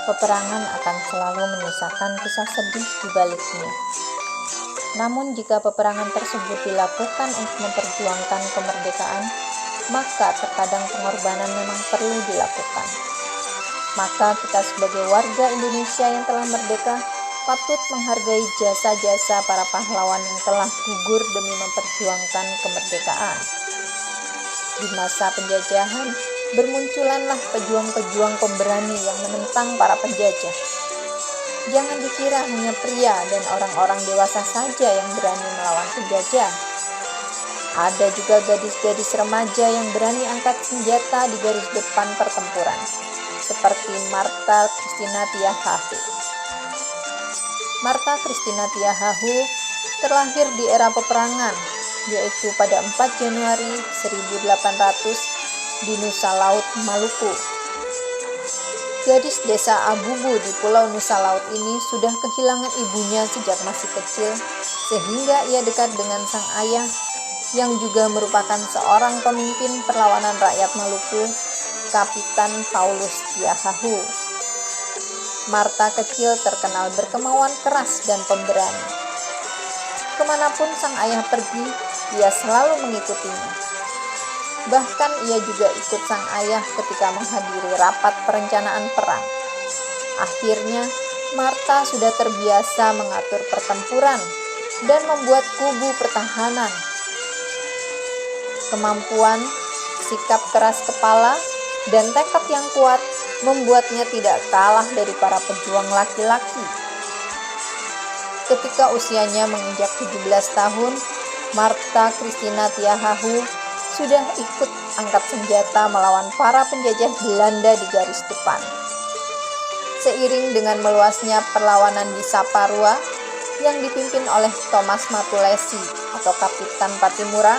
Peperangan akan selalu menyisakan kisah sedih di baliknya. Namun jika peperangan tersebut dilakukan untuk memperjuangkan kemerdekaan, maka terkadang pengorbanan memang perlu dilakukan. Maka kita sebagai warga Indonesia yang telah merdeka patut menghargai jasa-jasa para pahlawan yang telah gugur demi memperjuangkan kemerdekaan. Di masa penjajahan, bermunculanlah pejuang-pejuang pemberani yang menentang para penjajah. Jangan dikira hanya pria dan orang-orang dewasa saja yang berani melawan penjajah. Ada juga gadis-gadis remaja yang berani angkat senjata di garis depan pertempuran, seperti Martha Christina Tiahahu. Martha Christina Tiahahu terlahir di era peperangan, yaitu pada 4 Januari 1800 di Nusa Laut, Maluku. Gadis desa Abubu di Pulau Nusa Laut ini sudah kehilangan ibunya sejak masih kecil, sehingga ia dekat dengan sang ayah yang juga merupakan seorang pemimpin perlawanan rakyat Maluku, Kapitan Paulus Tiahahu. Martha kecil terkenal berkemauan keras dan pemberani. Kemanapun sang ayah pergi, ia selalu mengikutinya. Bahkan ia juga ikut sang ayah ketika menghadiri rapat perencanaan perang. Akhirnya, Martha sudah terbiasa mengatur pertempuran dan membuat kubu pertahanan. Kemampuan, sikap keras kepala, dan tekad yang kuat membuatnya tidak kalah dari para pejuang laki-laki. Ketika usianya menginjak 17 tahun, Martha Christina Tiahahu sudah ikut angkat senjata melawan para penjajah Belanda di garis depan. Seiring dengan meluasnya perlawanan di Saparua yang dipimpin oleh Thomas Matulesi atau Kapitan Patimura,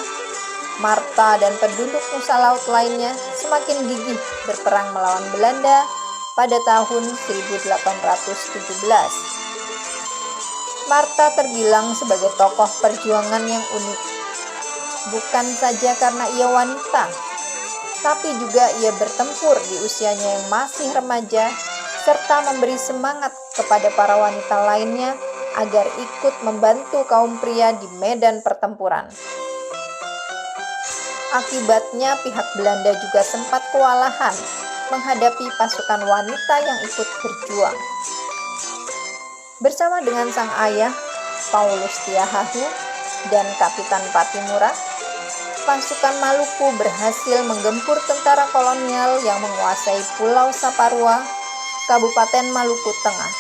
Martha dan penduduk Nusa Laut lainnya semakin gigih berperang melawan Belanda pada tahun 1817. Martha terbilang sebagai tokoh perjuangan yang unik, bukan saja karena ia wanita, tapi juga ia bertempur di usianya yang masih remaja, serta memberi semangat kepada para wanita lainnya agar ikut membantu kaum pria di medan pertempuran. Akibatnya pihak Belanda juga sempat kewalahan menghadapi pasukan wanita yang ikut berjuang. Bersama dengan sang ayah, Paulus Tiahahu, dan Kapitan Patimura, pasukan Maluku berhasil menggempur tentara kolonial yang menguasai Pulau Saparua, Kabupaten Maluku Tengah.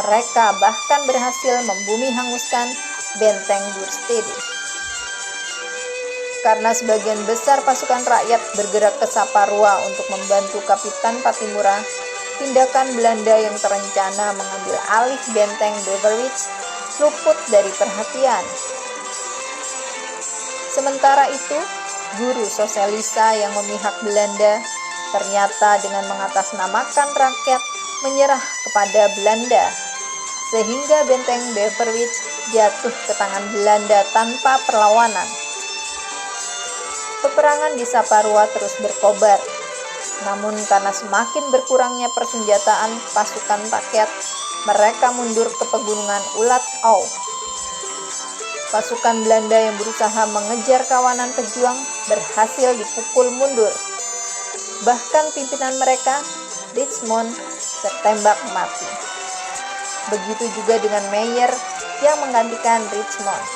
Mereka bahkan berhasil membumi hanguskan benteng Durstedi. Karena sebagian besar pasukan rakyat bergerak ke Saparua untuk membantu Kapitan Patimura, tindakan Belanda yang terencana mengambil alih benteng Beverwijk luput dari perhatian. Sementara itu, guru sosialisa yang memihak Belanda ternyata dengan mengatasnamakan rakyat menyerah kepada Belanda, sehingga benteng Beverwijk jatuh ke tangan Belanda tanpa perlawanan. Peperangan di Saparua terus berkobar, namun karena semakin berkurangnya persenjataan pasukan rakyat, mereka mundur ke pegunungan Ulat Au. Pasukan Belanda yang berusaha mengejar kawanan pejuang berhasil dipukul mundur. Bahkan pimpinan mereka, Richmond, tertembak mati. Begitu juga dengan Meyer yang menggantikan Richmond.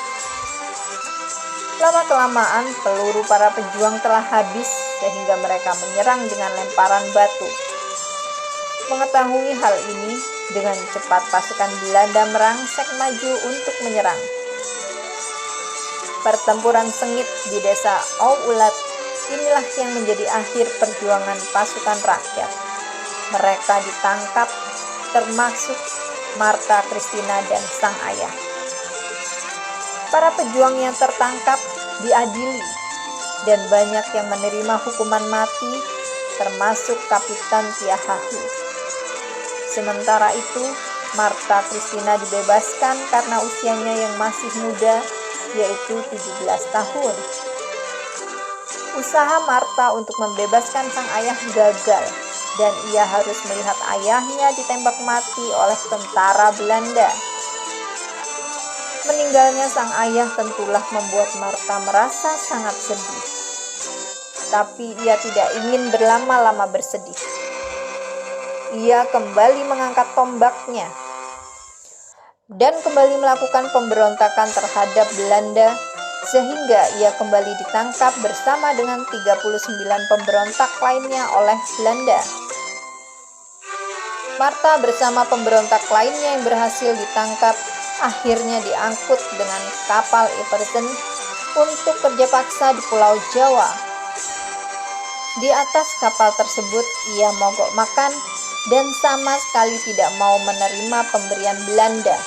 Lama-kelamaan peluru para pejuang telah habis sehingga mereka menyerang dengan lemparan batu. Mengetahui hal ini, dengan cepat pasukan Belanda merangsek maju untuk menyerang. Pertempuran sengit di desa Au Ulat inilah yang menjadi akhir perjuangan pasukan rakyat. Mereka ditangkap, termasuk Martha Christina dan sang ayah. Para pejuang yang tertangkap diadili dan banyak yang menerima hukuman mati, termasuk Kapitan Tiahahu. Sementara itu, Martha Christina dibebaskan karena usianya yang masih muda, yaitu 17 tahun. Usaha Martha untuk membebaskan sang ayah gagal dan ia harus melihat ayahnya ditembak mati oleh tentara Belanda. Meninggalnya sang ayah tentulah membuat Martha merasa sangat sedih. Tapi ia tidak ingin berlama-lama bersedih. Ia kembali mengangkat tombaknya dan kembali melakukan pemberontakan terhadap Belanda, sehingga ia kembali ditangkap bersama dengan 39 pemberontak lainnya oleh Belanda. Martha bersama pemberontak lainnya yang berhasil ditangkap akhirnya diangkut dengan kapal Everton untuk kerja paksa di Pulau Jawa. Di atas kapal tersebut ia mogok makan dan sama sekali tidak mau menerima pemberian Belanda.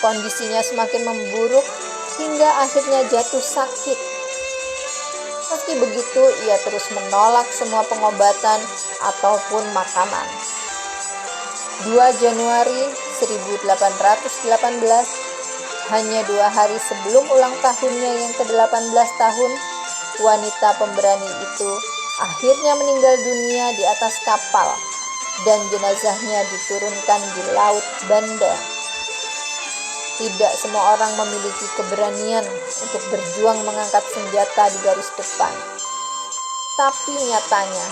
Kondisinya semakin memburuk hingga akhirnya jatuh sakit. Meski begitu, ia terus menolak semua pengobatan ataupun makanan. 2 Januari 1818, hanya 2 hari sebelum ulang tahunnya yang ke-18 tahun, wanita pemberani itu akhirnya meninggal dunia di atas kapal dan jenazahnya diturunkan di Laut Banda. Tidak semua orang memiliki keberanian untuk berjuang mengangkat senjata di garis depan. Tapi nyatanya,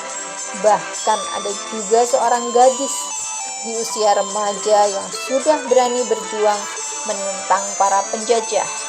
bahkan ada juga seorang gadis di usia remaja yang sudah berani berjuang menentang para penjajah.